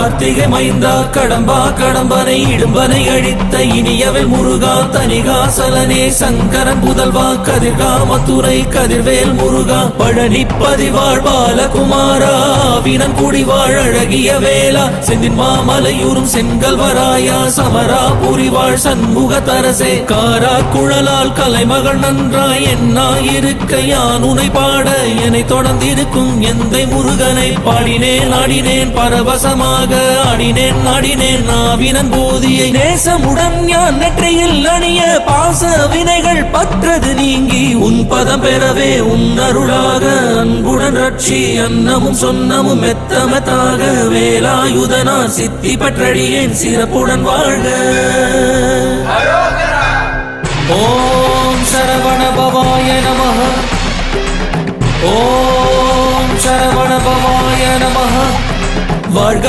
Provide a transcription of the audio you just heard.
கார்த்திகை மைந்தா கடம்பா கடம்பனை இடும்பனை அழித்த இனியவள் முருகா தனிகாசலனே சங்கரன் புதல்வா கதிர்காமத்துறை கதிர்வேல் முருகா பழனி பதிவாழ் பாலகுமாரா வினன் குடிவாழ் அழகிய வேளா செந்தின் மாமலையூரும் செங்கல்வராயா சமரா புரிவாழ் சண்முக தரசே காரா குழலால் கலைமகள் நன்றாய் என்னாயிருக்க யான் உனை பாட என்னை தொடர்ந்திருக்கும் எந்தை முருகனை பாடினேன் ஆடினேன் பரவசமாக ஆடினேன் நாடினேன் நாவினன் போதியை நேசமுடன் ஞான் நெற்றியில் அணிய பாச வினைகள் பற்றது நீங்கி உன் பதம் பெறவே உன் அருளாக அன்புடன் ரட்சி அன்னமும் சொன்னமும் மெத்தமத்தாக வேலாயுதனார் சித்தி பற்றடியேன் சிறப்புடன் வாழ்க. ஓம் சரவண பவாய நமஹ. ஓம் சரவண பவாய நமஹ. வாழ்க.